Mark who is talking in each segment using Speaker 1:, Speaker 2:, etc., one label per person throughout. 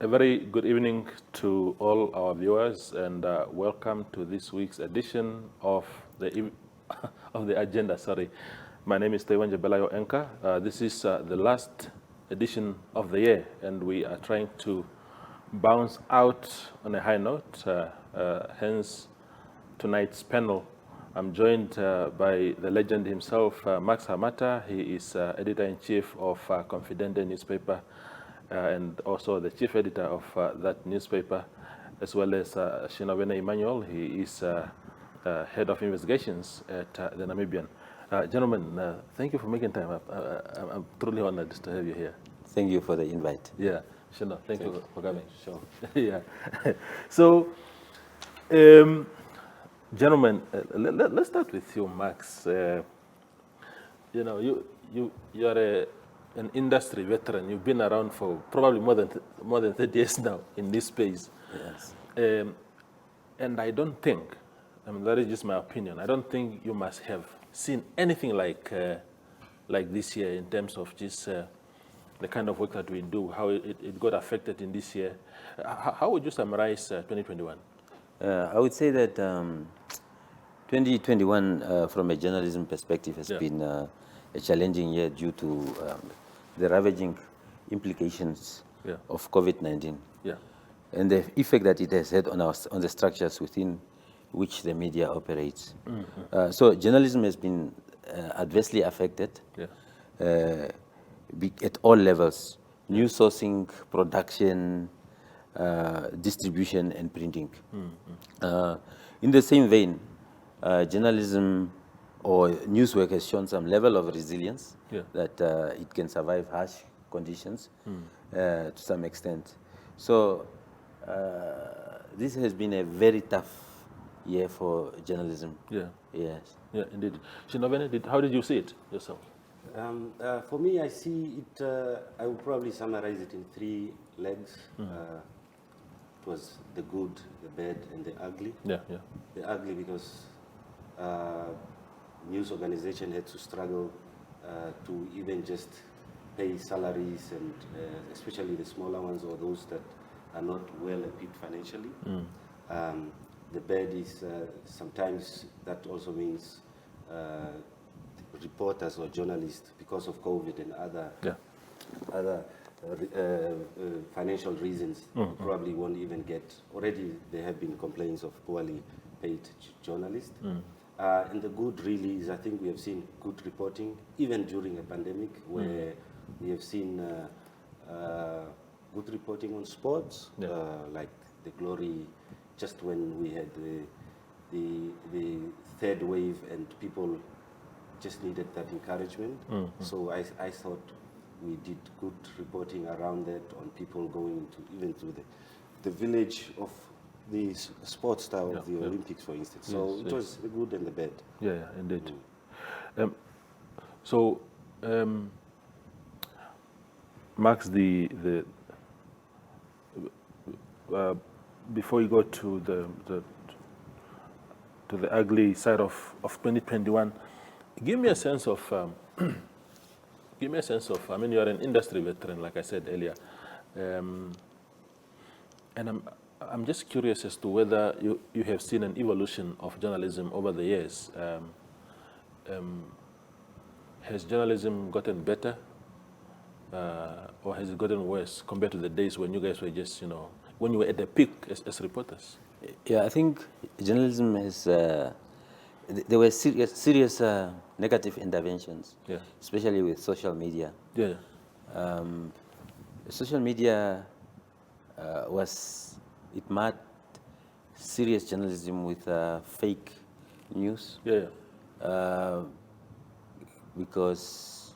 Speaker 1: A very good evening to all our viewers, and welcome to this week's edition of the of the agenda. Sorry, my name is Tewanje Belayo Enka. This is the last edition of the year, and we are trying to bounce out on a high note. Hence, tonight's panel. I'm joined by the legend himself, Max Hamata. He is editor-in-chief of Confidente newspaper. And also the chief editor of that newspaper, as well as Shinovene Immanuel. He is head of investigations at the Namibian. Gentlemen, thank you for making time. I'm truly honored to have you here.
Speaker 2: Thank you for the invite.
Speaker 1: Yeah, Shino, thank you for coming. Sure. Yeah. So, gentlemen, let's start with you, Max. You're an industry veteran. You've been around for probably more than 30 years now in this space.
Speaker 2: Yes.
Speaker 1: And I don't think, that is just my opinion, I don't think you must have seen anything like this year in terms of just the kind of work that we do, how it got affected in this year. How would you summarize 2021?
Speaker 2: I would say that 2021, from a journalism perspective, has been a challenging year due to the ravaging implications of COVID-19 and the effect that it has had on the structures within which the media operates. Mm-hmm. So journalism has been adversely affected at all levels: news sourcing, production, distribution, and printing. Mm-hmm. In the same vein, journalism or news work has shown some level of resilience that it can survive harsh conditions to some extent. So this has been a very tough year for journalism. Yeah. Yes.
Speaker 1: Yeah, indeed. Shinovene, how did you see it yourself?
Speaker 3: For me, I see it, I would probably summarize it in three legs. It was the good, the bad, and the ugly.
Speaker 1: Yeah.
Speaker 3: The ugly because news organization had to struggle to even just pay salaries, and especially the smaller ones or those that are not well equipped financially. The bad is sometimes that also means reporters or journalists, because of COVID and other financial reasons, probably won't even get. Already there have been complaints of poorly paid journalists. And the good really is, I think we have seen good reporting, even during a pandemic, where we have seen good reporting on sports, like the Glory, just when we had the third wave and people just needed that encouragement. So I thought we did good reporting around that, on people going even to the village of the sports style of the Olympics, for instance. So it was the good and the bad.
Speaker 1: Yeah, indeed. Max, before you go to the ugly side of 2021, give me a sense of. I mean, you're an industry veteran, like I said earlier, and I'm just curious as to whether you have seen an evolution of journalism over the years. Has journalism gotten better, or has it gotten worse compared to the days when you guys were just, when you were at the peak as reporters?
Speaker 2: Yeah, I think journalism has, there were serious negative interventions, especially with social media. Social media it marked serious journalism with fake news. Because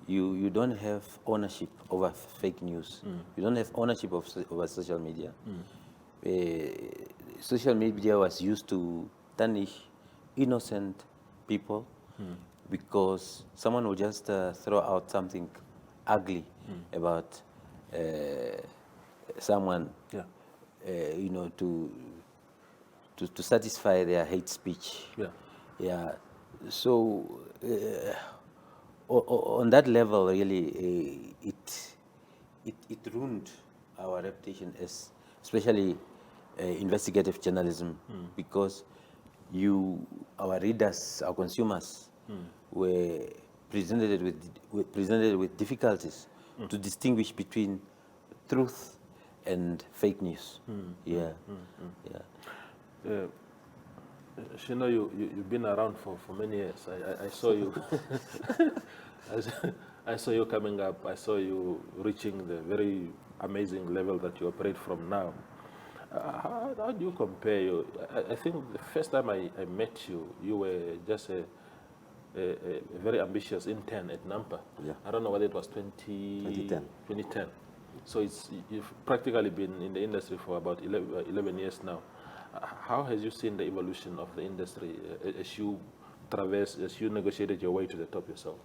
Speaker 2: you don't have ownership over fake news. You don't have ownership over social media. Social media was used to tarnish innocent people because someone would just throw out something ugly about someone, to satisfy their hate speech. So on that level, really, it ruined our reputation as, especially investigative journalism, because our readers, our consumers, were presented with difficulties to distinguish between truth and fake news. Yeah.
Speaker 1: Shino, you've been around for many years. I saw you. I saw you coming up. I saw you reaching the very amazing level that you operate from now. How do you compare you? I think the first time I met you, you were just a very ambitious intern at Nampa.
Speaker 3: Yeah.
Speaker 1: I don't know whether it was 2010. So you've practically been in the industry for about 11 years now. How has you seen the evolution of the industry as you negotiated your way to the top yourself?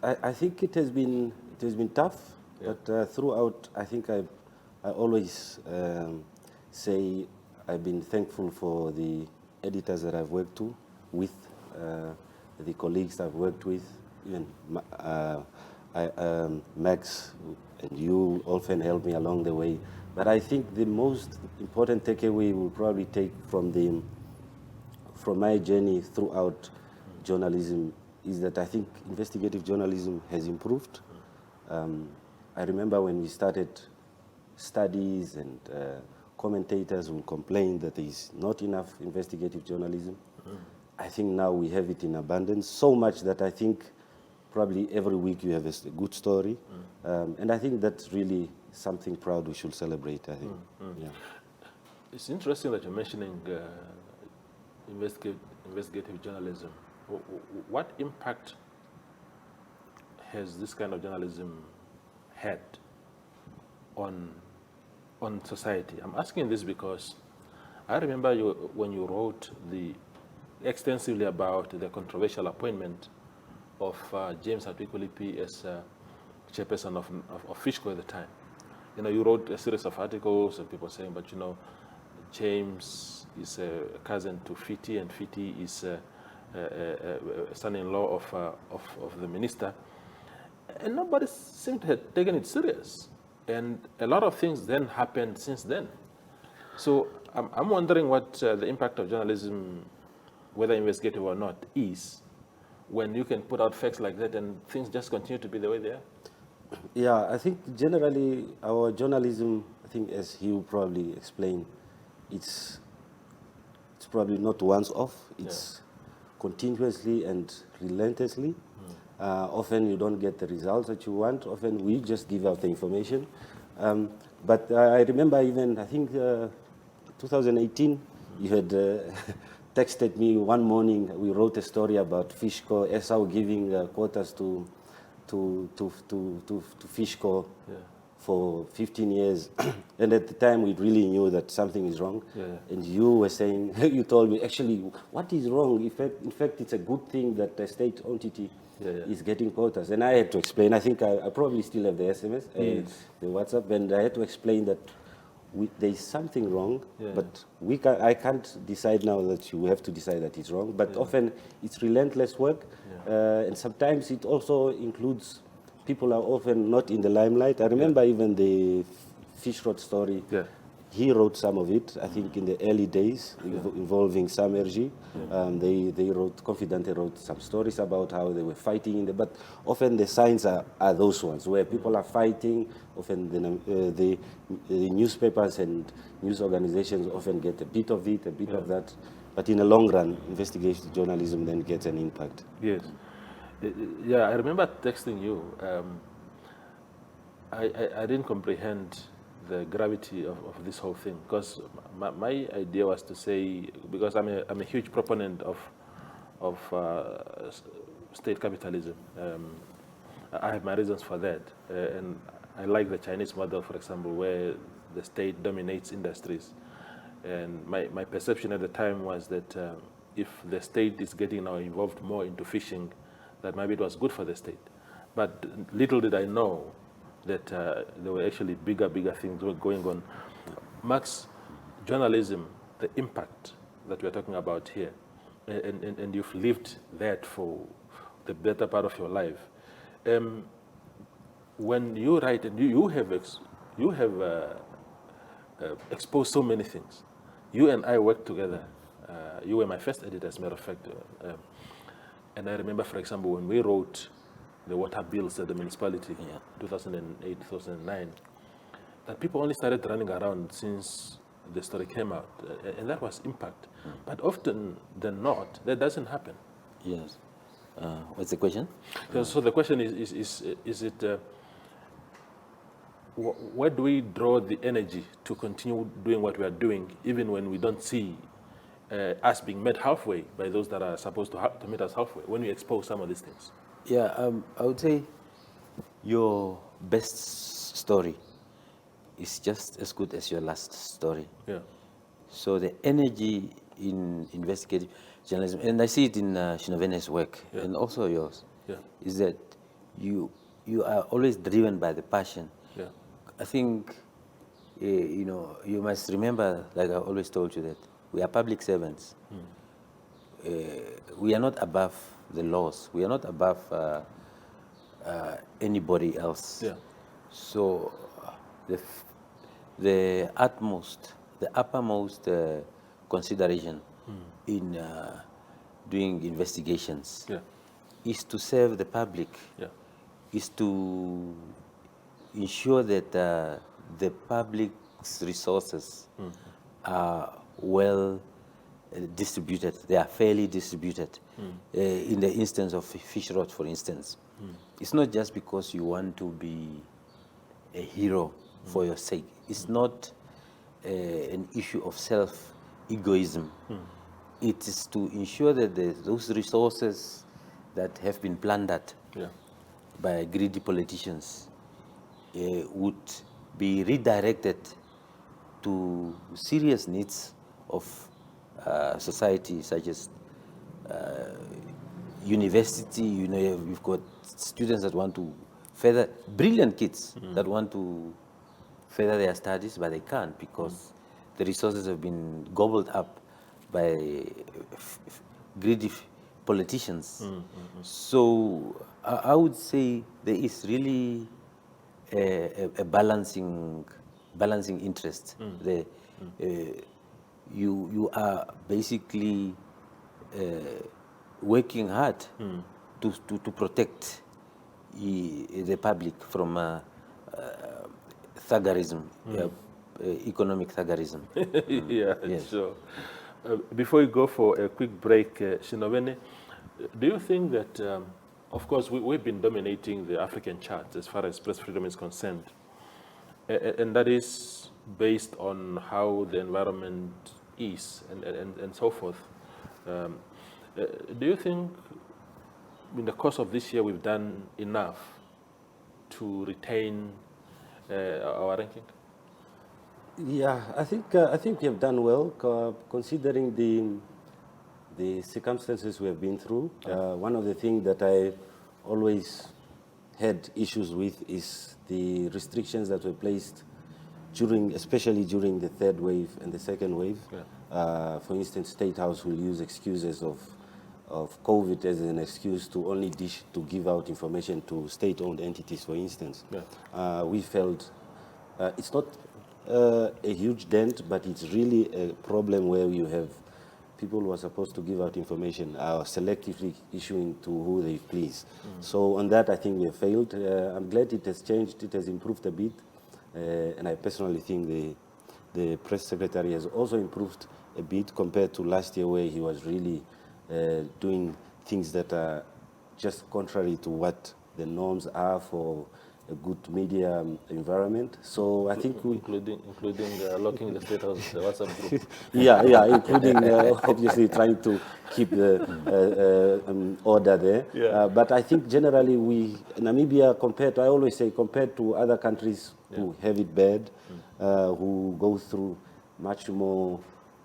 Speaker 3: I think it has been tough, but throughout, I think I always say I've been thankful for the editors that I've worked with, the colleagues I've worked with, even Max and you often helped me along the way. But I think the most important takeaway we'll probably take from my journey throughout journalism is that I think investigative journalism has improved. I remember when we started, studies and commentators will complain that there is not enough investigative journalism. I think now we have it in abundance, so much that I think probably every week you have a good story. And I think that's really something proud we should celebrate, I think. Yeah.
Speaker 1: It's interesting that you're mentioning investigative journalism. What impact has this kind of journalism had on society? I'm asking this because I remember when you wrote extensively about the controversial appointment of James Atwikulipi as chairperson of Fishco at the time. You know, you wrote a series of articles and people saying, but you know, James is a cousin to Fiti, and Fiti is a son-in-law of the minister, and nobody seemed to have taken it serious. And a lot of things then happened since then. So I'm wondering what the impact of journalism, whether investigative or not, is when you can put out facts like that and things just continue to be the way they are.
Speaker 3: Yeah, I think generally our journalism, I think as he will probably explain, it's probably not once off, it's continuously and relentlessly. Often you don't get the results that you want, often we just give out the information. But I remember even, I think 2018, you had texted me one morning, we wrote a story about Fishco, Esau giving quotas to Fishco for 15 years. And at the time, we really knew that something is wrong. And you were saying, you told me, actually, what is wrong? In fact, it's a good thing that the state entity is getting quotas. And I had to explain. I think I probably still have the SMS, the WhatsApp, and I had to explain that there is something wrong, but I can't decide now that you have to decide that it's wrong. But often it's relentless work, and sometimes it also includes people are often not in the limelight. I remember even the fish rod story. He wrote some of it, I think, in the early days, involving Sam Ergi. They wrote, Confidente wrote some stories about how they were fighting, but often the signs are those ones, where people are fighting. Often the newspapers and news organizations often get a bit of it, a bit of that. But in the long run, investigative journalism then gets an impact.
Speaker 1: Yes. Yeah, I remember texting you. I didn't comprehend the gravity of this whole thing, because my idea was to say, because I'm a huge proponent of state capitalism. I have my reasons for that, and I like the Chinese model, for example, where the state dominates industries. And my perception at the time was that if the state is getting now involved more into fishing, that maybe it was good for the state. But little did I know that there were actually bigger things going on. Max, journalism, the impact that we're talking about here, and you've lived that for the better part of your life. When you write, and you have you have exposed so many things. You and I worked together. You were my first editor, as a matter of fact. And I remember, for example, when we wrote the water bills at the municipality, 2008, 2009, that people only started running around since the story came out, and that was impact. But often than not, that doesn't happen.
Speaker 2: Yes. What's the question?
Speaker 1: So the question is it, where do we draw the energy to continue doing what we are doing, even when we don't see us being met halfway by those that are supposed to meet us halfway, when we expose some of these things?
Speaker 2: Yeah, I would say your best story is just as good as your last story.
Speaker 1: Yeah.
Speaker 2: So the energy in investigative journalism, and I see it in Shinovene's work, and also yours, is that you are always driven by the passion.
Speaker 1: Yeah.
Speaker 2: I think, you must remember, like I always told you, that we are public servants. We are not above the laws. We are not above anybody else.
Speaker 1: Yeah.
Speaker 2: So the uppermost consideration in doing investigations is to serve the public, is to ensure that the public's resources are well distributed, they are fairly distributed. In the instance of fish rot, for instance, it's not just because you want to be a hero for your sake. It's not an issue of self-egoism. It is to ensure that those resources that have been plundered by greedy politicians would be redirected to serious needs of society, such as university. You've got students that want to further, brilliant kids that want to further their studies, but they can't because the resources have been gobbled up by greedy politicians. So I would say there is really a balancing interest. You are basically working hard to protect the public from thuggerism, economic thuggerism.
Speaker 1: Yes. Sure. Before we go for a quick break, Shinovene, do you think that, of course, we've been dominating the African charts as far as press freedom is concerned, and that is based on how the environment is and so forth. Do you think in the course of this year we've done enough to retain our ranking?
Speaker 3: Yeah, I think we have done well considering the circumstances we have been through. One of the things that I always had issues with is the restrictions that were placed especially during the third wave and the second wave. For instance, State House will use excuses of COVID as an excuse to only to give out information to state-owned entities, for instance. We felt it's not a huge dent, but it's really a problem where you have people who are supposed to give out information are selectively issuing to who they please. So on that, I think we have failed. I'm glad it has changed. It has improved a bit. And I personally think the press secretary has also improved a bit compared to last year, where he was really doing things that are just contrary to what the norms are for a good media environment. So I think
Speaker 1: including locking the State House WhatsApp group.
Speaker 3: Including obviously trying to keep the order there. But I think generally Namibia, I always say compared to other countries who have it bad, who go through much more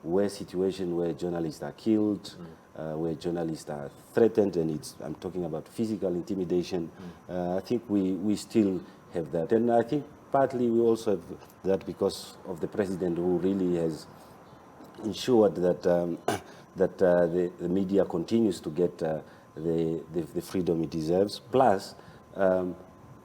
Speaker 3: worse situation where journalists are killed, where journalists are threatened, and I'm talking about physical intimidation. I think we still have that. And I think partly we also have that because of the president, who really has ensured that the media continues to get the freedom it deserves. Plus,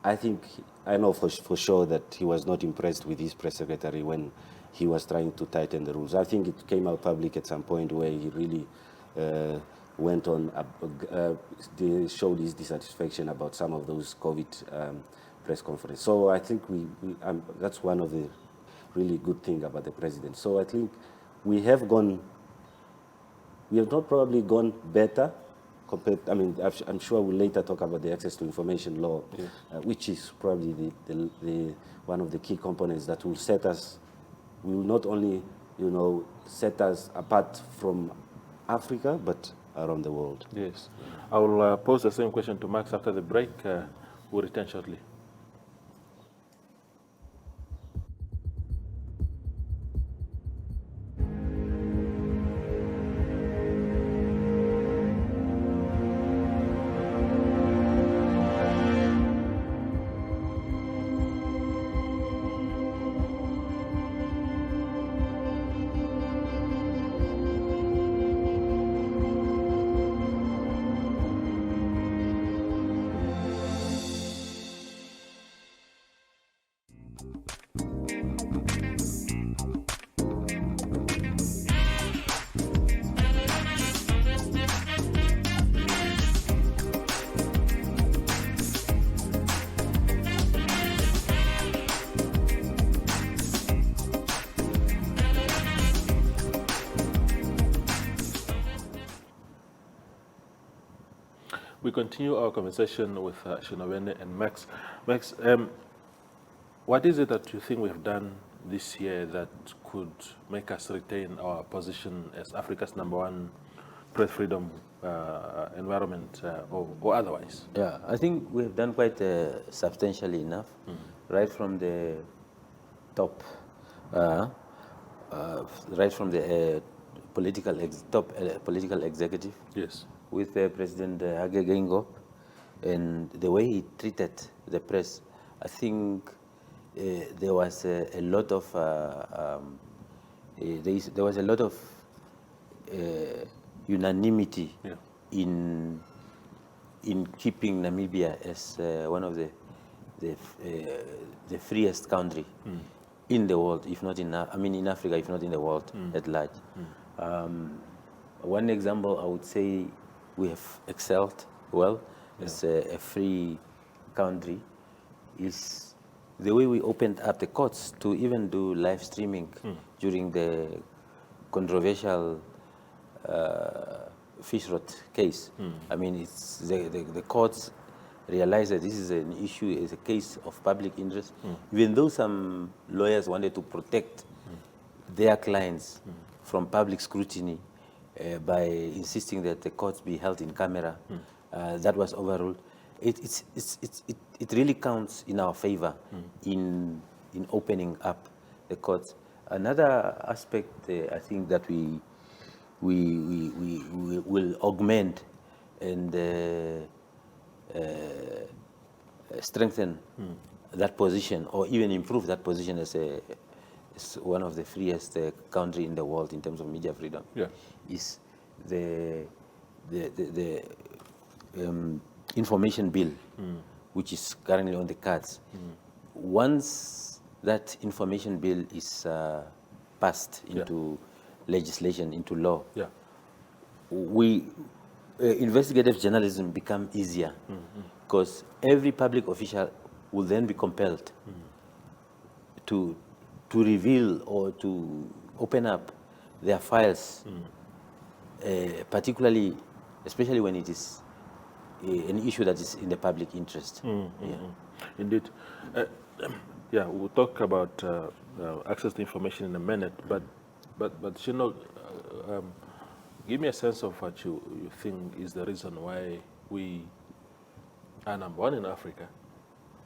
Speaker 3: I think, I know for sure that he was not impressed with his press secretary when he was trying to tighten the rules. I think it came out public at some point where he really went on, showed his dissatisfaction about some of those COVID press conferences. So I think that's one of the really good things about the president. So I think we have not probably gone better compared. I mean, I'm sure we'll later talk about the access to information law, yes. Which is probably the one of the key components that will not only set us apart from Africa, but around the world.
Speaker 1: Yes. I will pose the same question to Max after the break. We'll return shortly. We continue our conversation with Shinovene and Max. Max, what is it that you think we've done this year that could make us retain our position as Africa's #1 press freedom environment or otherwise?
Speaker 2: Yeah, I think we have done quite substantially enough, right from the top, right from the top political executive.
Speaker 1: Yes.
Speaker 2: With President Hage Geingob and the way he treated the press, I think there was a lot of unanimity, yeah, in keeping Namibia as one of the freest country in the world, if not in Africa, if not in the world at large. One example, I would say, we have excelled well, yeah, as a free country is the way we opened up the courts to even do live streaming during the controversial fish rot case. I mean, it's the courts realized that this is an issue, is a case of public interest, even though some lawyers wanted to protect their clients from public scrutiny by insisting that the courts be held in camera. That was overruled. It really counts in our favor in opening up the courts. Another aspect, I think, that we will augment and strengthen that position, or even improve that position as one of the freest country in the world in terms of media freedom, yeah, is the information bill, which is currently on the cards. Once that information bill is passed into legislation, into law, yeah, investigative journalism become easier, because every public official will then be compelled to reveal or to open up their files, especially when it is an issue that is in the public interest. Yeah.
Speaker 1: Indeed. Yeah, we'll talk about access to information in a minute, but give me a sense of what you think is the reason why we are #1 in Africa,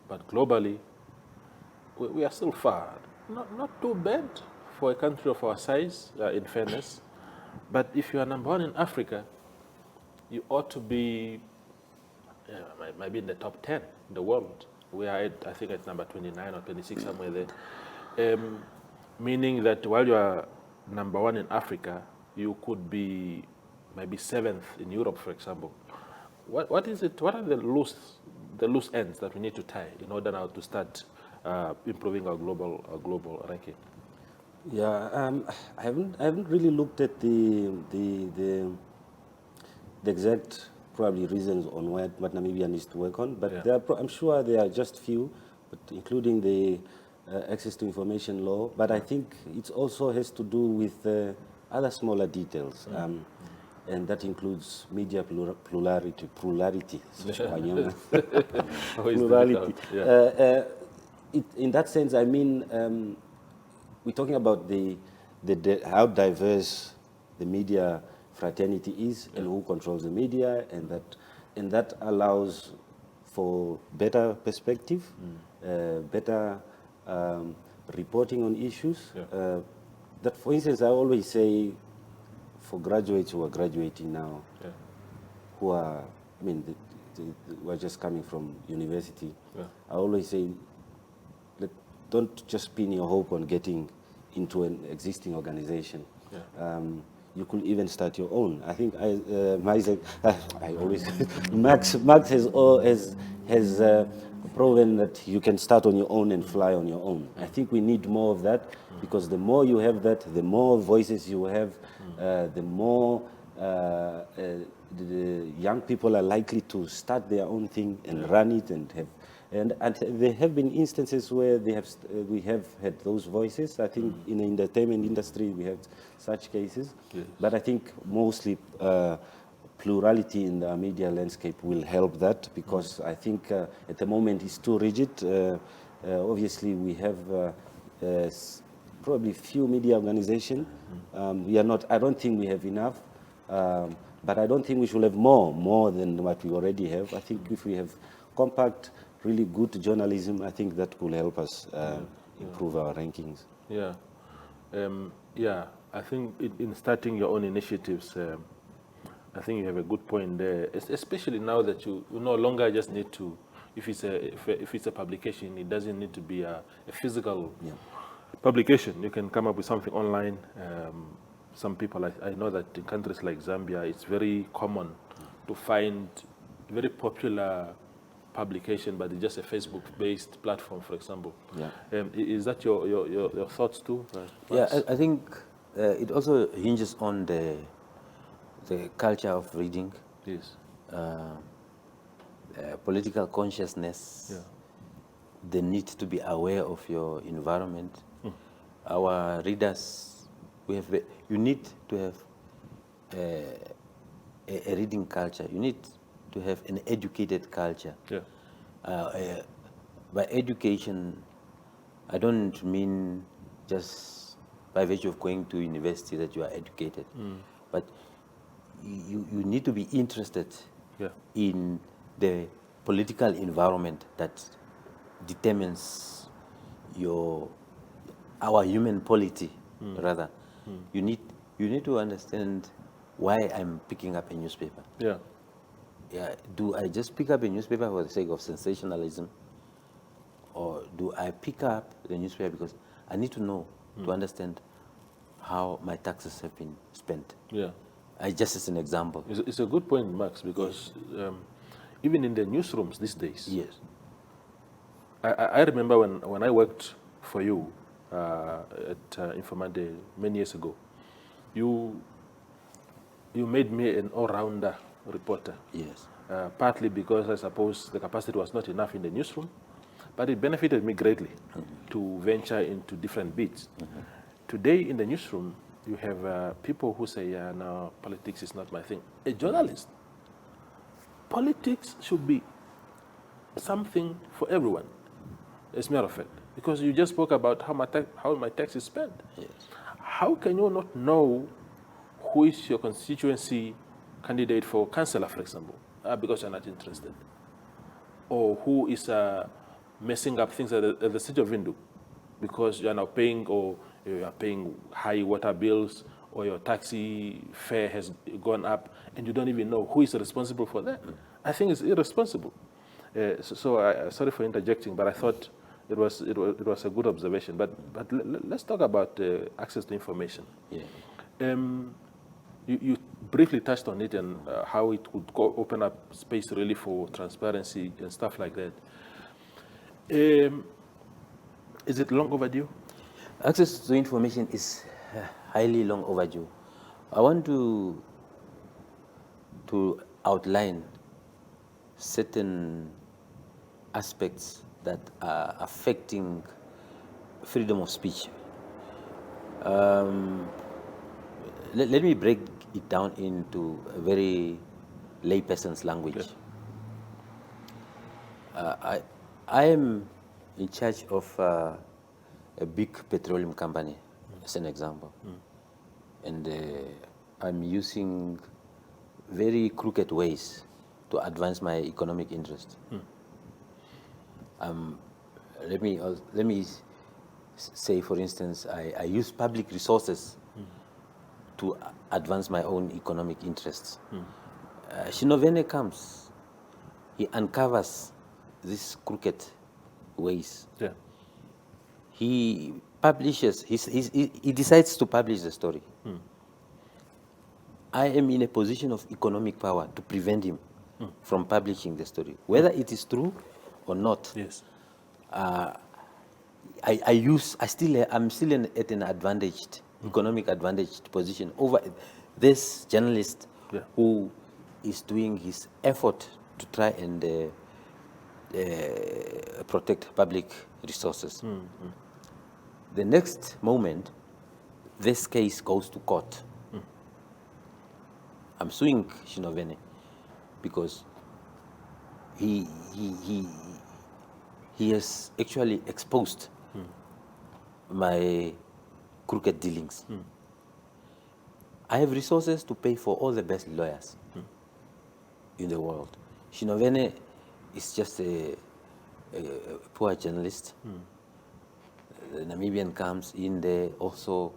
Speaker 1: but globally we are still far. Not too bad for a country of our size, in fairness, but if you are #1 in Africa, you ought to be maybe in the top 10 in the world. We are at, I think, at number 29 or 26, somewhere there. Meaning that while you are #1 in Africa, you could be maybe 7th in Europe, for example. what is it? What are the loose ends that we need to tie in order now to start improving our global ranking?
Speaker 3: Yeah, I haven't really looked at the exact probably reasons on what Namibia needs to work on, but I'm sure there are just few, but including the access to information law. But I think it also has to do with other smaller details. And that includes media plurality. Plurality. In that sense, I mean, we're talking about how diverse the media fraternity is and who controls the media, and that allows for better perspective, better reporting on issues. That, for instance, I always say, for graduates who are graduating now, who are, I mean, who are just coming from university, I always say, don't just pin your hope on getting into an existing organization. You could even start your own. I think Max has proven that you can start on your own and fly on your own. I think we need more of that, because the more you have that, the more voices you have, the more the young people are likely to start their own thing and run it and have. And there have been instances where we have had those voices. I think in the entertainment industry we have such cases. But I think mostly plurality in the media landscape will help that, because I think at the moment it's too rigid. Obviously we have probably few media organizations. I don't think we have enough. But I don't think we should have more than what we already have. I think if we have compact, really good journalism, I think that will help us improve our rankings.
Speaker 1: I think in starting your own initiatives, I think you have a good point there, especially now that you no longer just need to, if it's a publication, it doesn't need to be a physical publication. You can come up with something online. Some people, I know that in countries like Zambia, it's very common to find very popular publication, but it's just a Facebook-based platform, for example. Is that your thoughts too?
Speaker 2: I think it also hinges on the culture of reading.
Speaker 1: Yes.
Speaker 2: Political consciousness. The need to be aware of your environment. Our readers, you need to have a reading culture. You need to have an educated culture. By education, I don't mean just by virtue of going to university that you are educated, but you need to be interested in the political environment that determines our human polity, rather. You need to understand why I'm picking up a newspaper. Do I just pick up a newspaper for the sake of sensationalism, or do I pick up the newspaper because I need to know to understand how my taxes have been spent? Just as an example.
Speaker 1: It's a good point, Max, because even in the newsrooms these days, I remember when I worked for you at Confidente many years ago, you made me an all-rounder reporter. Partly because I suppose the capacity was not enough in the newsroom, but it benefited me greatly to venture into different beats. Today in the newsroom, you have people who say, no, politics is not my thing. A journalist, politics should be something for everyone, as a matter of fact, because you just spoke about how my tax is spent. How can you not know who is your constituency candidate for councillor, for example, because you're not interested? Or who is messing up things at the city of Vindu because you're now paying, or you are paying high water bills, or your taxi fare has gone up, and you don't even know who is responsible for that. I think it's irresponsible. Sorry for interjecting, but I thought it was a good observation. But let's talk about access to information.
Speaker 2: Yeah.
Speaker 1: You briefly touched on it and how it would open up space really for transparency and stuff like that. Is it long overdue?
Speaker 2: Access to information is highly long overdue. I want to outline certain aspects that are affecting freedom of speech. Let me break it down into a very layperson's language.
Speaker 1: Yes.
Speaker 2: I am in charge of a big petroleum company, as an example. And I'm using very crooked ways to advance my economic interest. Let me say, for instance, I use public resources to advance my own economic interests. Shinovene comes, he uncovers these crooked ways.
Speaker 1: Yeah.
Speaker 2: He publishes, he decides to publish the story. I am in a position of economic power to prevent him from publishing the story. Whether it is true or not,
Speaker 1: Yes.
Speaker 2: I'm still at an advantaged, economic advantaged position over this journalist who is doing his effort to try and protect public resources. The next moment, this case goes to court. I'm suing Shinovene because he has actually exposed my crooked dealings. I have resources to pay for all the best lawyers in the world. Shinovene is just a poor journalist. The Namibian comes in there also.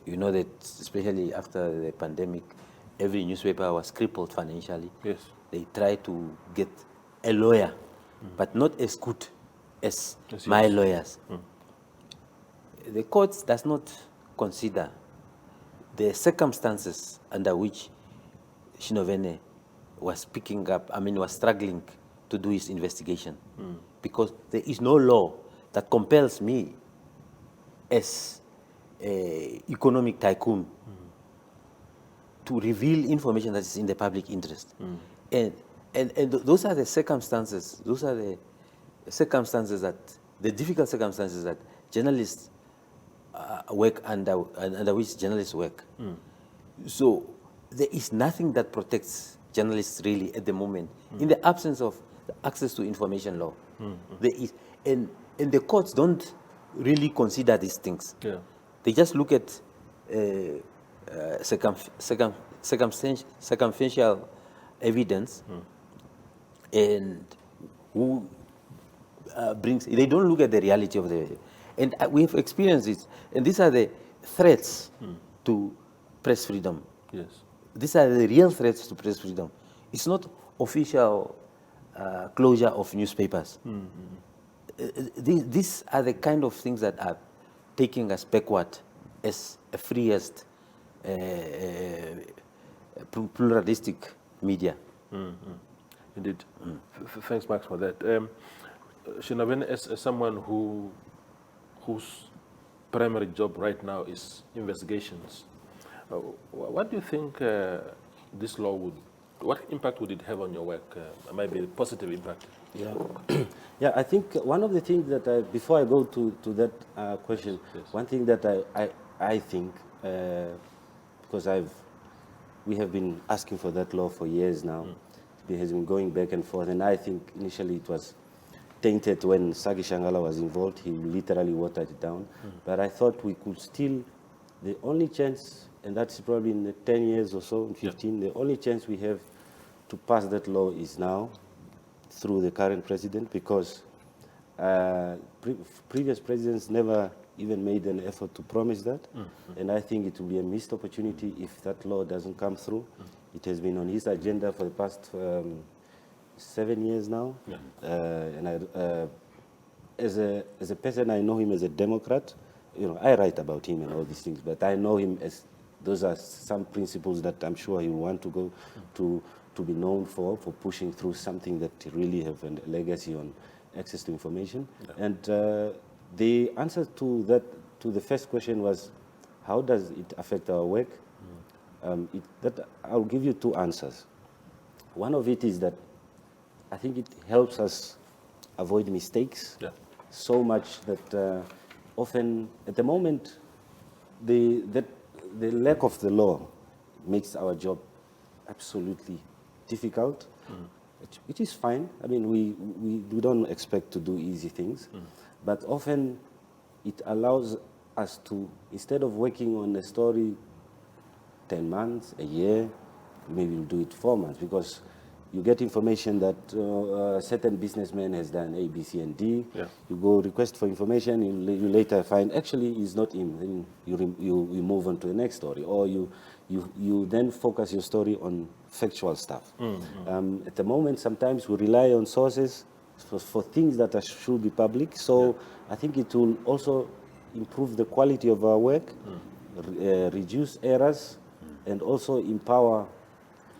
Speaker 2: You know that especially after the pandemic, every newspaper was crippled financially.
Speaker 1: Yes.
Speaker 2: They try to get a lawyer, but not as good as my
Speaker 1: yours.
Speaker 2: lawyers. The court does not consider the circumstances under which Shinovene was was struggling to do his investigation. Because there is no law that compels me as an economic tycoon to reveal information that is in the public interest. And those are the circumstances, the difficult circumstances that journalists work under which journalists work. So there is nothing that protects journalists really at the moment, in the absence of the access to information law. There is, and the courts don't really consider these things.
Speaker 1: Yeah.
Speaker 2: They just look at circumstantial evidence and who brings. They don't look at the reality of the. And we have experienced it. And these are the threats to press freedom.
Speaker 1: Yes.
Speaker 2: These are the real threats to press freedom. It's not official closure of newspapers. These are the kind of things that are taking us backward as a freest, pluralistic media.
Speaker 1: Indeed. Thanks, Max, for that. Shinovene, as someone whose primary job right now is investigations, what do you think this law what impact would it have on your work? Maybe a positive impact?
Speaker 3: Yeah, yeah. I think one of the things that before I go to that question, one thing that I think because we have been asking for that law for years now. It has been going back and forth, and I think initially it was tainted when Sagi Shangala was involved. He literally watered it down. But I thought we could still, the only chance, and that's probably in the 10 years or so, in 15, the only chance we have to pass that law is now through the current president, because previous presidents never even made an effort to promise that. And I think it will be a missed opportunity if that law doesn't come through. It has been on his agenda for the past 7 years now. And as a person, I know him as a Democrat. You know, I write about him and all these things, but I know him as those are some principles that I'm sure you want to go to be known for pushing through something that really have a legacy on access to information. Yeah. And the answer to that, to the first question was, how does it affect our work? I'll give you two answers. One of it is that I think it helps us avoid mistakes so much that often, at the moment, the lack of the law makes our job absolutely difficult. It is fine. I mean, we don't expect to do easy things, but often it allows us to, instead of working on a story 10 months, a year, maybe we'll do it 4 months, because you get information that a certain businessman has done A, B, C, and D. Yeah. You go request for information, you later find actually it's not him. Then you move on to the next story, or you then focus your story on factual stuff. At the moment, sometimes we rely on sources for things that should be public. So I think it will also improve the quality of our work, reduce errors, and also empower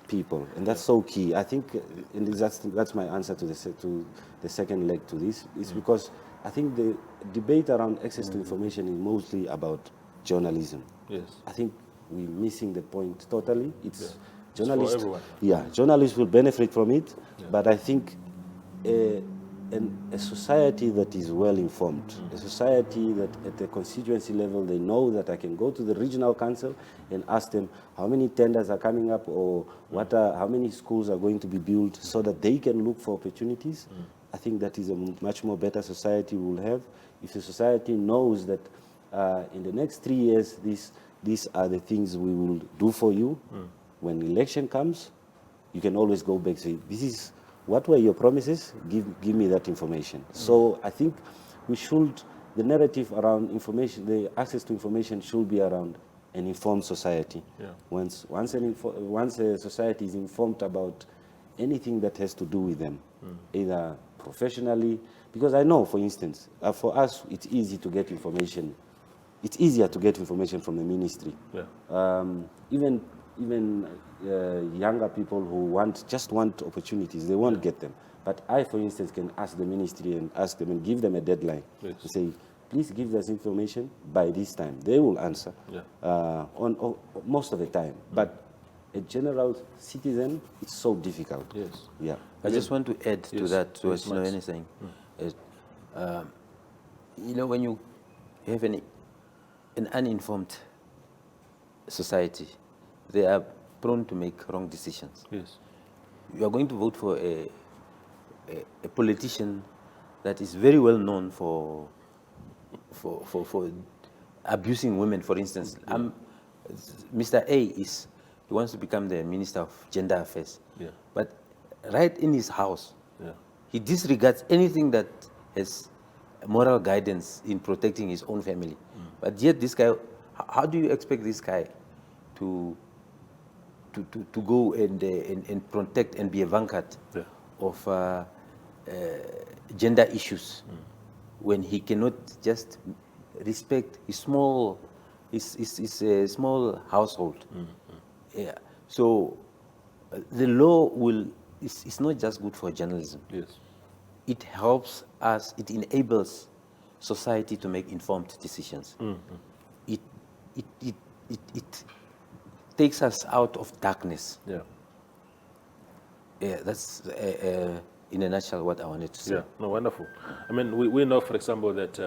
Speaker 3: people, and that's so key. I think, and that's my answer to the second leg to this, is because I think the debate around access to information is mostly about journalism. Yes. I think we're missing the point totally. It's journalists. It's for everyone. Yeah, journalists will benefit from it, but I think a society that is well informed, a society that at the constituency level they know that I can go to the regional council and ask them how many tenders are coming up, or how many schools are going to be built, so that they can look for opportunities. I think that is a much more better society we will have if the society knows that in the next 3 years these are the things we will do for you. When election comes, you can always go back and say, this is what were your promises? Give me that information. So I think the narrative around information, the access to information, should be around an informed society. Yeah. Once a society is informed about anything that has to do with them, either professionally, because I know, for instance, for us, it's easy to get information. It's easier to get information from the ministry. Yeah. Even younger people who just want opportunities, they won't get them. But I, for instance, can ask the ministry and ask them and give them a deadline. Yes. To say, please give us information by this time. They will answer on most of the time. But a general citizen, it's so difficult. Yes. Yeah.
Speaker 2: I just want to add to that, to what Shinovene is saying. When you have an uninformed society, they are prone to make wrong decisions. Yes. You are going to vote for a politician that is very well known for abusing women, for instance. Mr. A he wants to become the Minister of Gender Affairs. Yeah. But right in his house, he disregards anything that has moral guidance in protecting his own family. But yet this guy, how do you expect this guy to go and protect and be a vanguard of gender issues when he cannot just respect his small household? Yeah. So the law is not just good for journalism. Yes. It helps us. It enables society to make informed decisions. It takes us out of darkness. Yeah. Yeah, that's in a nutshell what I wanted to say.
Speaker 1: Yeah, no, wonderful. I mean, we know, for example, that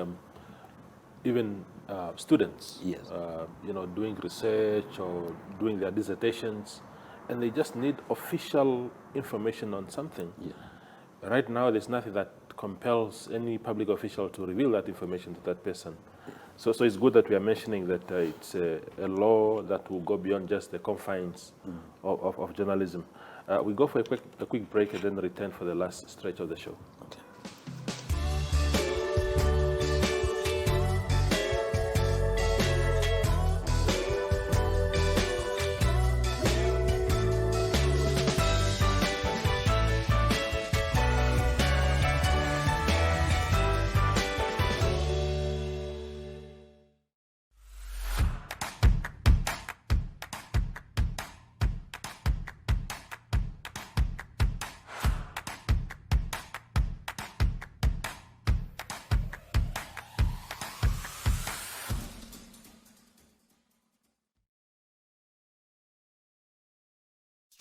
Speaker 1: even students, doing research or doing their dissertations, and they just need official information on something. Yeah. Right now, there's nothing that compels any public official to reveal that information to that person. So it's good that we are mentioning that it's a law that will go beyond just the confines of journalism. We go for a quick break and then return for the last stretch of the show. Okay.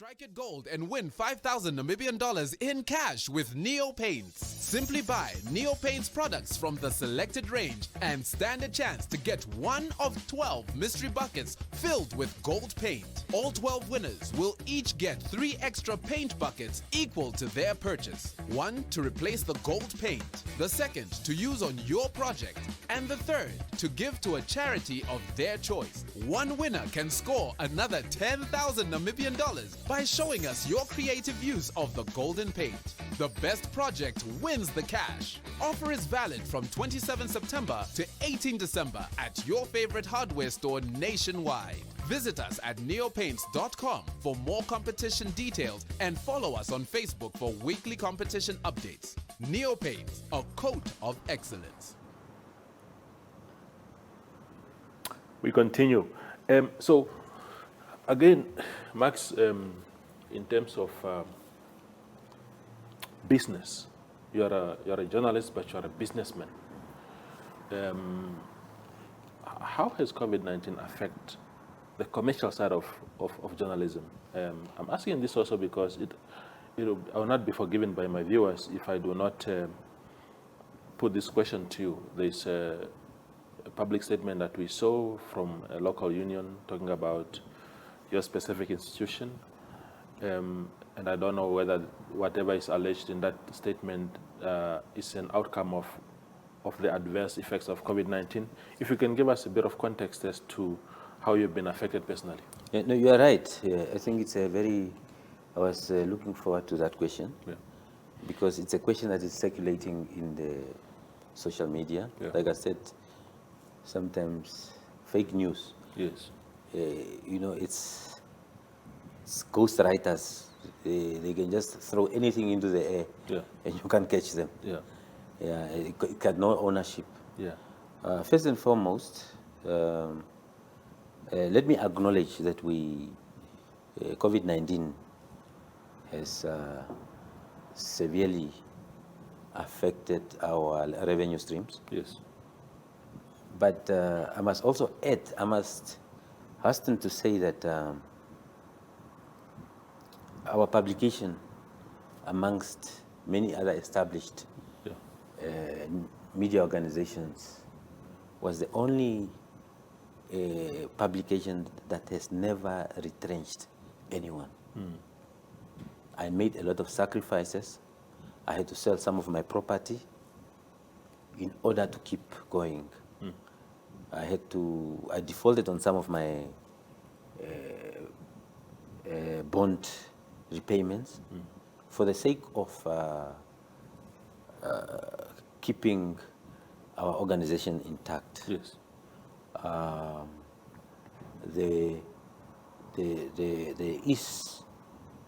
Speaker 4: Strike it gold and win 5,000 Namibian dollars in cash with Neo Paints. Simply buy Neo Paints products from the selected range and stand a chance to get one of 12 mystery buckets filled with gold paint. All 12 winners will each get 3 extra paint buckets equal to their purchase. One to replace the gold paint, the second to use on your project, and the third to give to a charity of their choice. One winner can score another 10,000 Namibian dollars by showing us your creative use of the golden paint. The best project wins the cash. Offer is valid from 27 September to 18 December at your favorite hardware store nationwide. Visit us at neopaints.com for more competition details and follow us on Facebook for weekly competition updates. Neo Paints, a coat of excellence.
Speaker 1: We continue. So, again, Max, in terms of business, you're a journalist, but you're a businessman. How has COVID-19 affected the commercial side of journalism? I'm asking this also because I will not be forgiven by my viewers if I do not put this question to you. There's a public statement that we saw from a local union talking about your specific institution. And I don't know whether whatever is alleged in that statement is an outcome of the adverse effects of COVID-19. If you can give us a bit of context as to how you've been affected personally.
Speaker 2: Yeah, no, you are right. Yeah, I think it's a very, I was looking forward to that question.
Speaker 1: Yeah.
Speaker 2: Because it's a question that is circulating in the social media.
Speaker 1: Yeah.
Speaker 2: Like I said, sometimes fake news.
Speaker 1: Yes.
Speaker 2: It's ghostwriters. They can just throw anything into the air,
Speaker 1: Yeah.
Speaker 2: and you can't catch them.
Speaker 1: Yeah.
Speaker 2: Yeah, it got no ownership.
Speaker 1: Yeah.
Speaker 2: First and foremost, let me acknowledge that COVID-19 has severely affected our revenue streams.
Speaker 1: Yes.
Speaker 2: But I must also add, I must hasten to say that our publication, amongst many other established media organizations, was the only publication that has never retrenched anyone. I made a lot of sacrifices. I had to sell some of my property in order to keep going. I defaulted on some of my bond repayments for the sake of keeping our organization intact.
Speaker 1: Yes.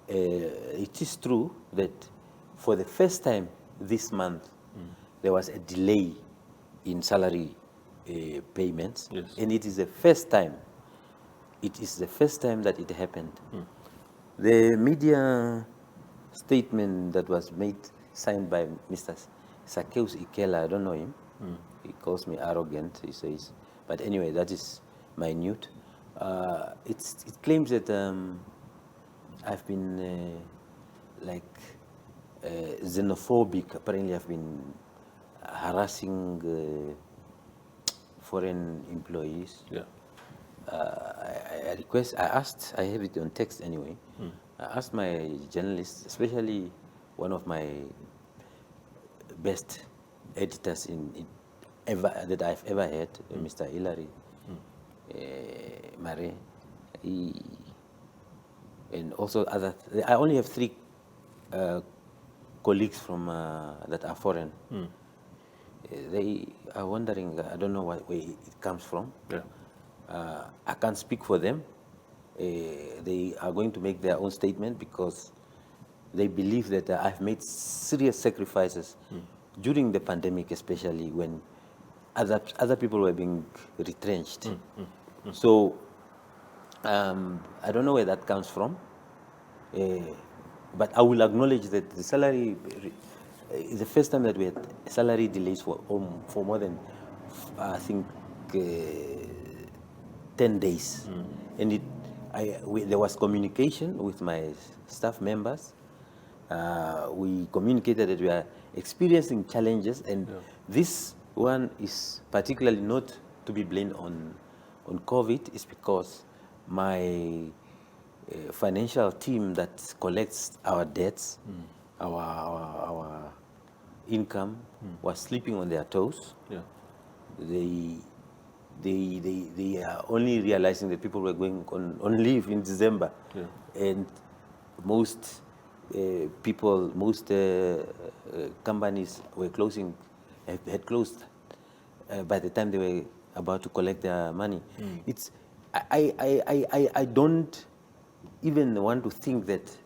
Speaker 2: It is true that for the first time this month there was a delay in salary payments,
Speaker 1: Yes.
Speaker 2: and it is the first time. It is the first time that it happened. The media statement that was made, signed by Mr. Sakeus Ikela, I don't know him. He calls me arrogant, he says. But anyway, that is minute. It claims that I've been xenophobic. Apparently, I've been harassing foreign employees.
Speaker 1: Yeah.
Speaker 2: I have it on text anyway. I asked my journalists, especially one of my best editors that I've ever had, Mr. Hilary Mare, and also other. I only have 3 colleagues from that are foreign. They are wondering. I don't know where it comes from.
Speaker 1: Yeah.
Speaker 2: I can't speak for them. They are going to make their own statement because they believe that I've made serious sacrifices during the pandemic, especially when other people were being retrenched. So I don't know where that comes from, but I will acknowledge that the salary is the first time that we had salary delays for more than, I think, 10 days. And there was communication with my staff members. We communicated that we are experiencing challenges, and this one is particularly not to be blamed on COVID. It's because my financial team that collects our debts, our income, was sleeping on their toes.
Speaker 1: Yeah.
Speaker 2: They are only realizing that people were going on leave in December, and most companies were closing, had closed by the time they were about to collect their money. I don't even want to think that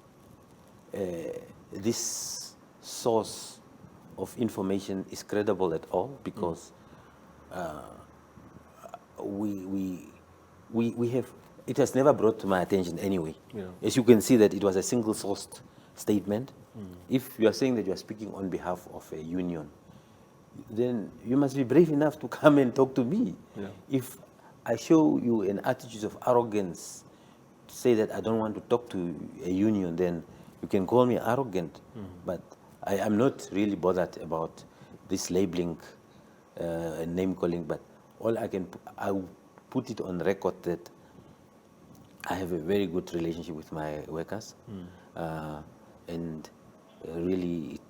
Speaker 2: this source of information is credible at all, because we have, it has never brought to my attention anyway. As you can see that it was a single-sourced statement. If you are saying that you are speaking on behalf of a union, then you must be brave enough to come and talk to me. If I show you an attitude of arrogance to say that I don't want to talk to a union, then you can call me arrogant. But I am not really bothered about this labeling and name calling, but all I will put it on record that I have a very good relationship with my workers, and really,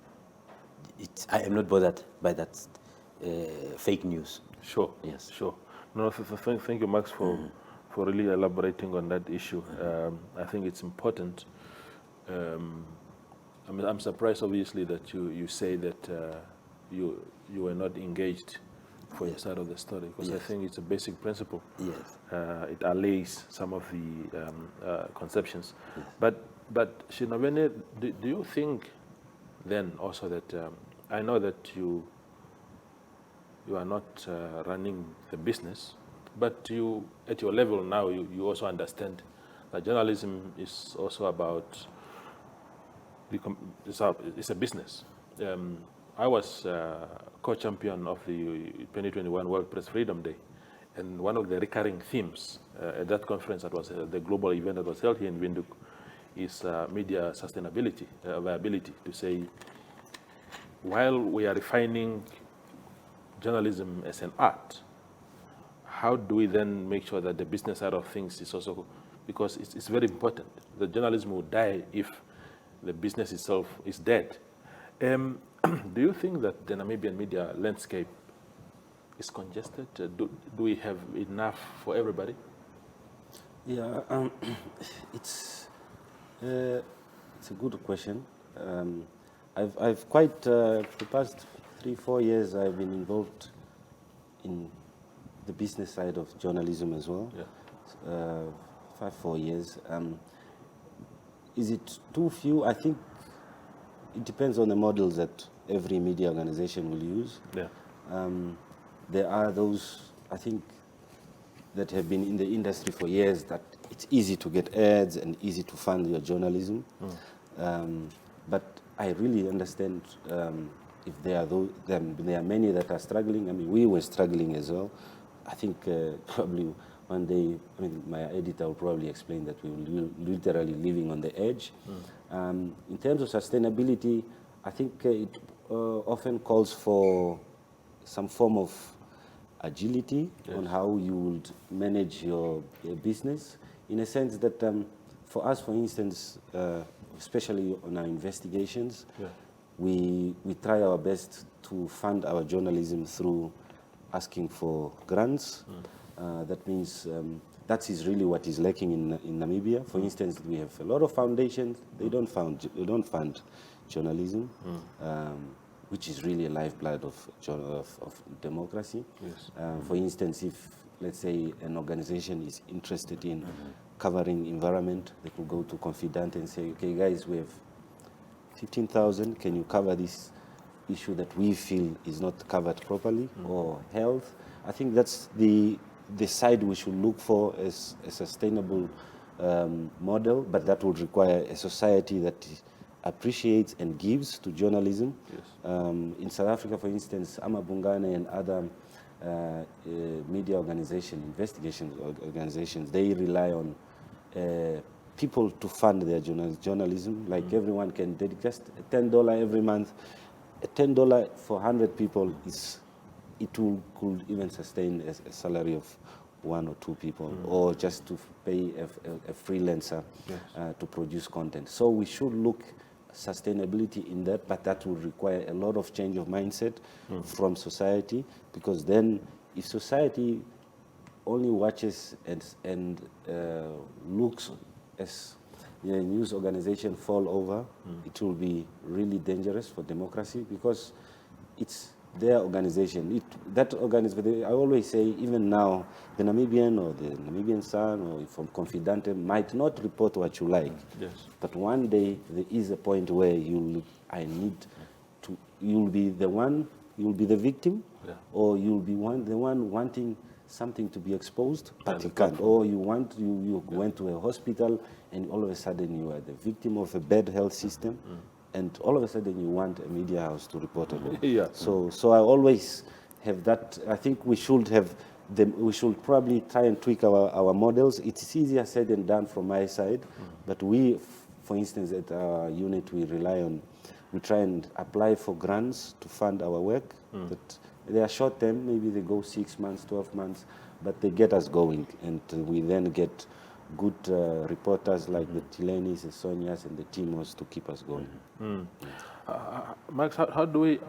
Speaker 2: I am not bothered by that fake news.
Speaker 1: Sure.
Speaker 2: Yes.
Speaker 1: Sure. No, thank you, Max, for really elaborating on that issue. I think it's important. I'm surprised, obviously, that you say that you were not engaged for your side of the story, because I think it's a basic principle. It allays some of the conceptions. But Shinovene, do you think then also that I know that you are not running the business, but you, at your level now, you also understand that journalism is also about it's a business. I was co-champion of the 2021 World Press Freedom Day, and one of the recurring themes at that conference, that was the global event that was held here in Windhoek, is media sustainability, viability, to say, while we are refining journalism as an art, how do we then make sure that the business side of things is also, because it's very important. The journalism will die if the business itself is dead. Do you think that the Namibian media landscape is congested? Do we have enough for everybody?
Speaker 3: Yeah, it's a good question. I've quite the past 3-4 years I've been involved in the business side of journalism as well. 4 years. Is it too few? I think it depends on the models that every media organization will use. There are those, I think, that have been in the industry for years, that it's easy to get ads and easy to fund your journalism. But I really understand if there are many that are struggling. I mean, we were struggling as well. I think probably one day, I mean, my editor will probably explain that we were literally living on the edge. In terms of sustainability, I think it often calls for some form of agility on how you would manage your business, in a sense that for us, for instance, especially on our investigations, we try our best to fund our journalism through asking for grants. That means that is really what is lacking in Namibia. For instance, we have a lot of foundations. They don't fund journalism, which is really a lifeblood of democracy. For instance, if, let's say, an organization is interested in covering environment, they could go to Confidente and say, okay, guys, we have 15,000. Can you cover this issue that we feel is not covered properly, or health? I think that's the side we should look for as a sustainable model, but that would require a society that appreciates and gives to journalism. In South Africa, for instance, Amabungane and other media organizations, investigation organizations, they rely on people to fund their journalism. Like everyone can dedicate just $10 every month. $10 for 100 people could even sustain a salary of 1 or 2 people, or just to pay a freelancer to produce content. So we should look sustainability in that, but that will require a lot of change of mindset from society, because then if society only watches and looks as the news organization fall over, it will be really dangerous for democracy, because it's their organization. I always say, even now, the Namibian or the Namibian Sun or from Confidente might not report what you like.
Speaker 1: Yes.
Speaker 3: But one day there is a point where you'll be the victim, or you'll be the one wanting something to be exposed, but you can't. Or you went to a hospital and all of a sudden you are the victim of a bad health system, and all of a sudden you want a media house to report on it. So I always have that. I think we should probably try and tweak our models. It's easier said than done from my side, but we, for instance, at our unit, we try and apply for grants to fund our work. But they are short term, maybe they go 6 months, 12 months, but they get us going, and we then get good reporters like the Tilenis, the Sonias, and the Timos to keep us going.
Speaker 1: Max, how do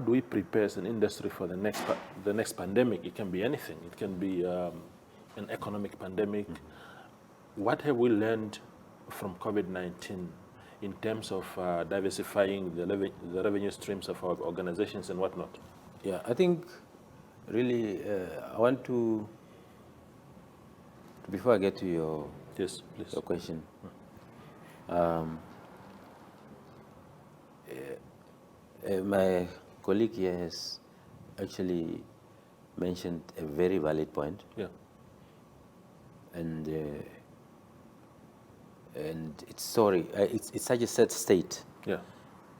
Speaker 1: we prepare as an industry for the next pandemic? It can be anything. It can be an economic pandemic. What have we learned from COVID-19 in terms of diversifying the revenue streams of our organizations and whatnot?
Speaker 2: Yeah, I think really I want to, before I get to your question, my colleague here has actually mentioned a very valid point.
Speaker 1: Yeah.
Speaker 2: And it's such a sad state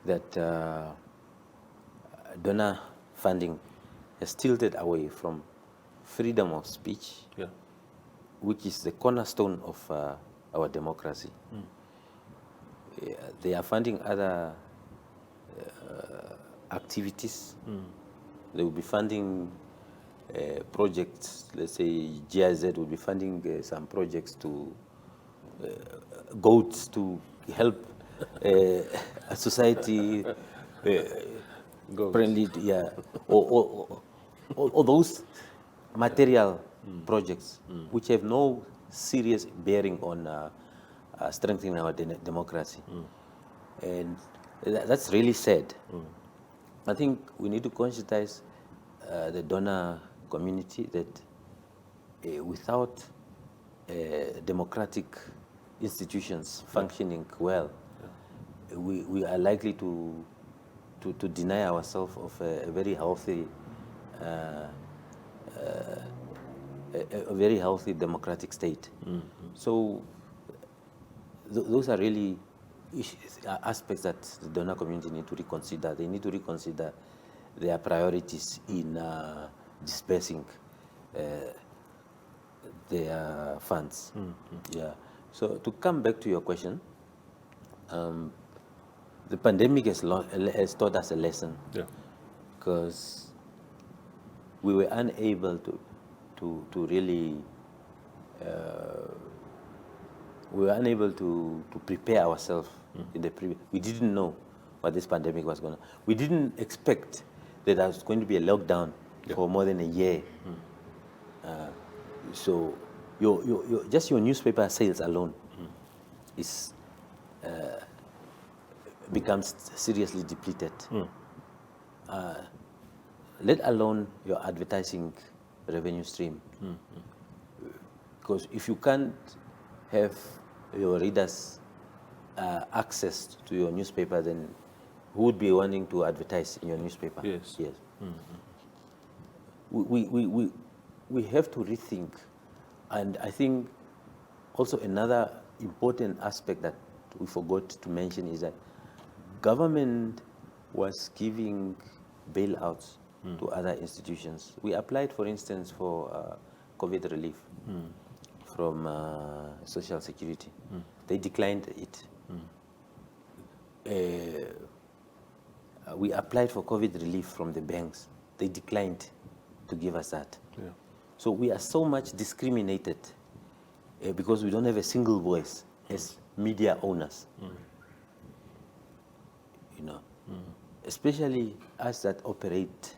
Speaker 2: that donor funding has tilted away from freedom of speech, which is the cornerstone of our democracy. They are funding other activities. They will be funding projects. Let's say GIZ will be funding some projects to goats to help a society friendly, or those material projects which have no serious bearing on strengthening our democracy. And that's really sad. I think we need to conscientize the donor community that without democratic institutions functioning well, we are likely to deny ourselves of a very healthy democratic state. So those are really aspects that the donor community need to reconsider. They need to reconsider their priorities in dispersing their funds. Yeah. So to come back to your question, the pandemic has taught us a lesson. Because we were unable to really prepare ourselves in the previous. We didn't know what this pandemic was going to. We didn't expect that there was going to be a lockdown for more than a year. So just your newspaper sales alone is becomes seriously depleted. Let alone your advertising revenue stream. Because if you can't have your readers access to your newspaper, then who would be wanting to advertise in your newspaper?
Speaker 1: Yes.
Speaker 2: We have to rethink. And I think also another important aspect that we forgot to mention is that government was giving bailouts to other institutions. We applied, for instance, for COVID relief from Social Security. They declined it. We applied for COVID relief from the banks. They declined to give us that.
Speaker 1: Yeah.
Speaker 2: So we are so much discriminated because we don't have a single voice as media owners. You know, especially us that operate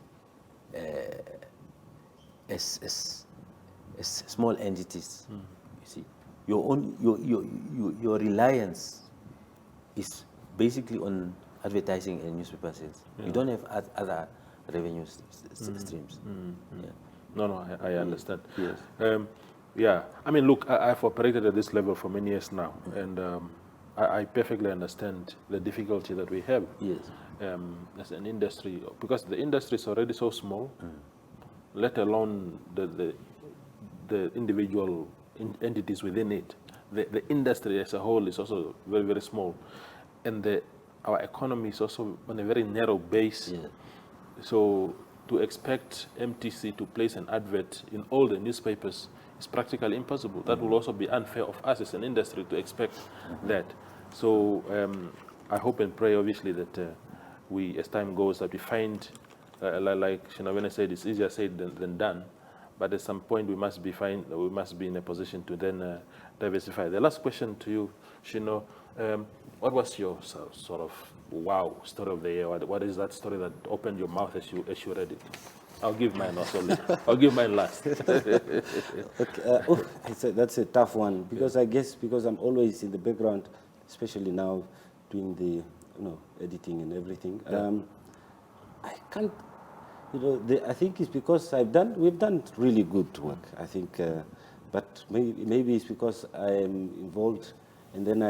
Speaker 2: as small entities. You see, your reliance is basically on advertising and newspaper sales. You don't have other revenue streams. Yeah.
Speaker 1: No, I understand.
Speaker 2: Yes.
Speaker 1: Yeah, I mean, look, I've operated at this level for many years now, and I perfectly understand the difficulty that we have
Speaker 2: Yes.
Speaker 1: as an industry, because the industry is already so small, let alone the individual entities within it. The industry as a whole is also very, very small, and our economy is also on a very narrow base.
Speaker 2: Yeah.
Speaker 1: So to expect MTC to place an advert in all the newspapers is practically impossible. That will also be unfair of us as an industry to expect that. So I hope and pray, obviously, that we, as time goes, that we find, like Shinovene said, it's easier said than done. But at some point, we must be in a position to then diversify. The last question to you, Shino, what was your sort of wow story of the year? What is that story that opened your mouth as you read it? I'll give mine also later. I'll give mine last.
Speaker 3: Okay, that's a tough one because I guess because I'm always in the background, especially now doing the editing and everything. I can't, I think it's because we've done really good work. I think, but maybe it's because I am involved, and then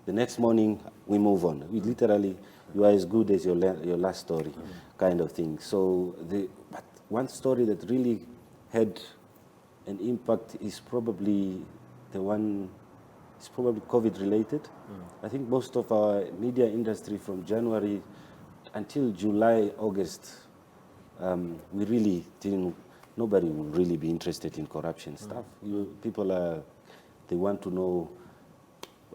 Speaker 3: the next morning we move on. We literally, you are as good as your last story, kind of thing. So but one story that really had an impact is probably it's probably COVID related. I think most of our media industry from January until July, August, we really nobody will really be interested in corruption stuff. People they want to know,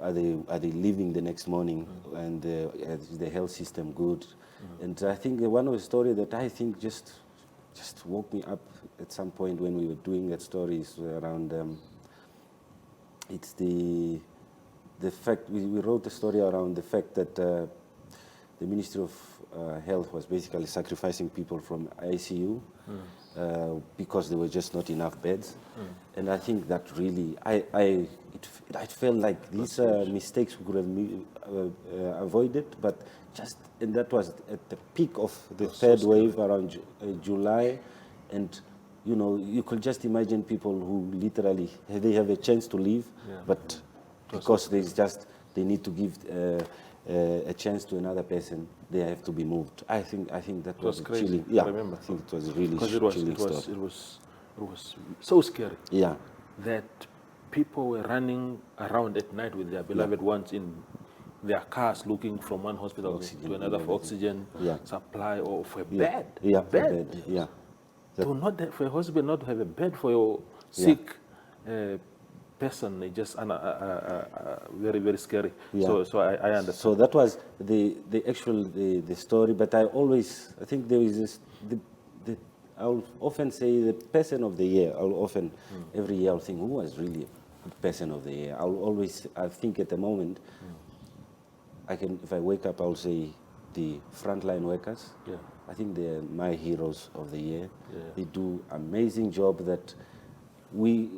Speaker 3: are they leaving the next morning, and is the health system good? And I think one of the stories that I think just woke me up at some point when we were doing that story is around, it's the fact, we wrote a story around the fact that the Ministry of Health was basically sacrificing people from ICU because there were just not enough beds. And I think that really, it felt like these mistakes we could have avoided, but and that was at the peak of the third wave around July. And you could just imagine people who literally, they have a chance to leave, but because they need to give a chance to another person, they have to be moved. I think that was
Speaker 1: crazy.
Speaker 3: chilling. Yeah,
Speaker 1: I remember.
Speaker 3: I think it was really chilling stuff.
Speaker 1: It was so scary.
Speaker 3: Yeah.
Speaker 1: That people were running around at night with their beloved ones in their cars, looking from one hospital to another for oxygen supply or for a bed.
Speaker 3: Yeah,
Speaker 1: bed.
Speaker 3: Yeah.
Speaker 1: For a hospital not to have a bed for your sick person, it's just very, very scary.
Speaker 3: Yeah.
Speaker 1: So I understand.
Speaker 3: So that was the actual story. But I think there is this. I'll often say the person of the year. Every year I'll think, who was really a good person of the year? I think at the moment, if I wake up, I'll say the frontline workers.
Speaker 1: Yeah.
Speaker 3: I think they're my heroes of the year.
Speaker 1: Yeah.
Speaker 3: They do amazing job that we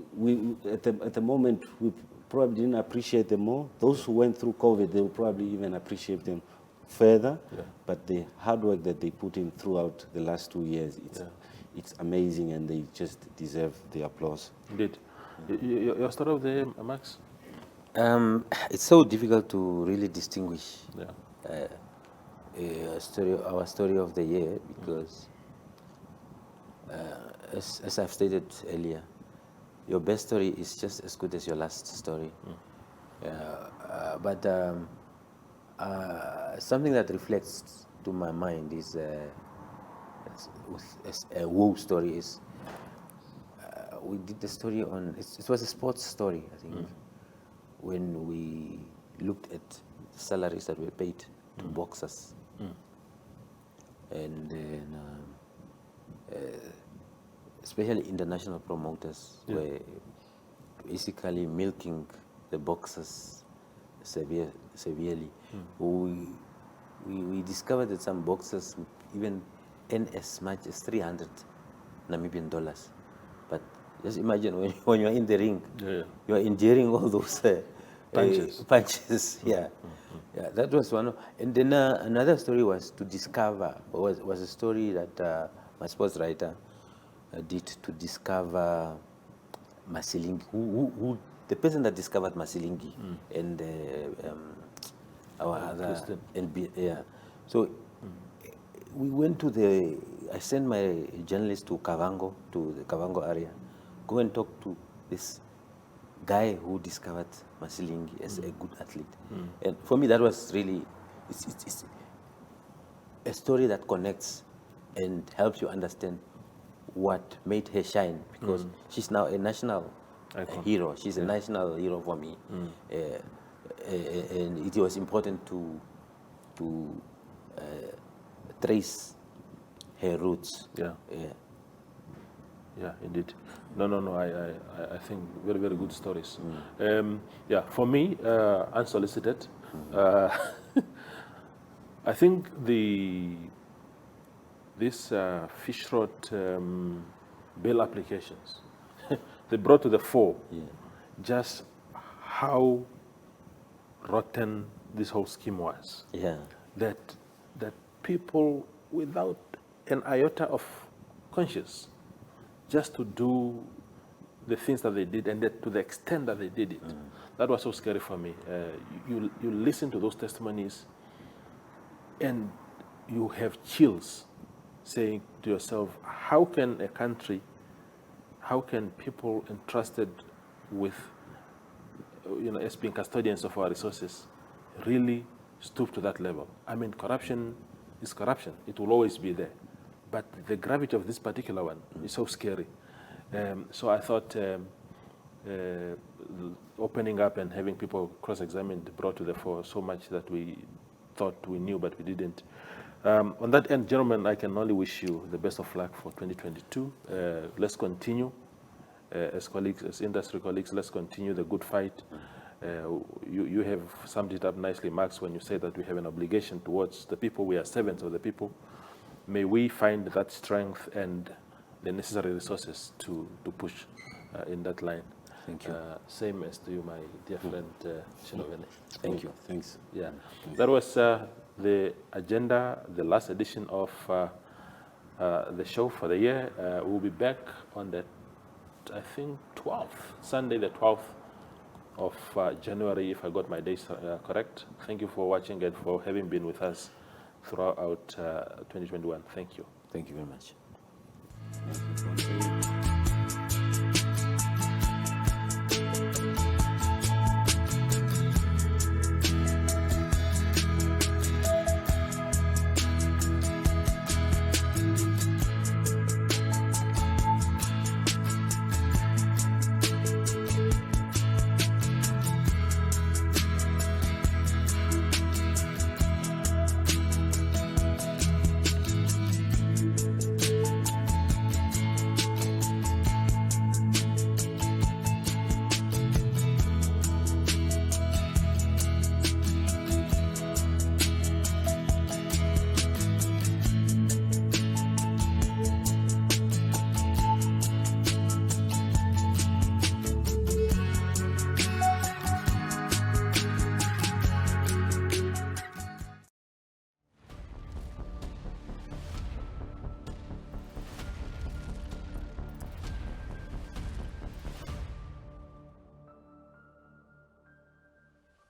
Speaker 3: at the moment we probably didn't appreciate them more. Those who went through COVID, they will probably even appreciate them further. Yeah. But the hard work that they put in throughout the last 2 years, it's amazing, and they just deserve the applause.
Speaker 1: Indeed. Your story of the year, Max?
Speaker 2: It's so difficult to really distinguish our story of the year because, as I've stated earlier, your best story is just as good as your last story. But something that reflects to my mind is a woe story is we did the story on, it was a sports story, I think, when we looked at the salaries that were paid to boxers. And then, especially international promoters were basically milking the boxers severely. We discovered that some boxers even earn as much as 300 Namibian dollars. But just imagine when you're in the ring, you're enduring all those punches. Yeah, that was one. And then another story was to discover, was a story that my sports writer did to discover Masilingi, who the person that discovered Masilingi and our other So we went to I sent my journalist to Kavango, to the Kavango area, go and talk to this guy who discovered Masilingi as a good athlete. And for me, that was really, it's a story that connects and helps you understand what made her shine, because she's now a national hero. She's a national hero for me. And it was important to trace her roots.
Speaker 1: Yeah, indeed. No. I think very, very good stories. For me, unsolicited, I think these fish rod bill applications, they brought to the fore just how rotten this whole scheme was. That people, without an iota of conscience, just to do the things that they did, and that to the extent that they did it, that was so scary for me. You listen to those testimonies, and you have chills, saying to yourself, how can a country, how can people entrusted with, as being custodians of our resources, really stoop to that level? I mean, corruption is corruption. It will always be there. But the gravity of this particular one is so scary. So I thought opening up and having people cross-examined brought to the fore so much that we thought we knew, but we didn't. On that end, gentlemen, I can only wish you the best of luck for 2022. Let's continue as colleagues, as industry colleagues, let's continue the good fight. You have summed it up nicely, Max, when you say that we have an obligation towards the people. We are servants of the people. May we find that strength and the necessary resources to push in that line.
Speaker 2: Thank you.
Speaker 1: Same as to you, my dear friend Shinovene.
Speaker 2: Thank you.
Speaker 3: Thanks.
Speaker 1: Yeah, that was the agenda, the last edition of the show for the year. We'll be back on the, I think, 12th, Sunday the 12th of January, if I got my days correct. Thank you for watching and for having been with us throughout 2021. Thank you.
Speaker 2: Thank you very much.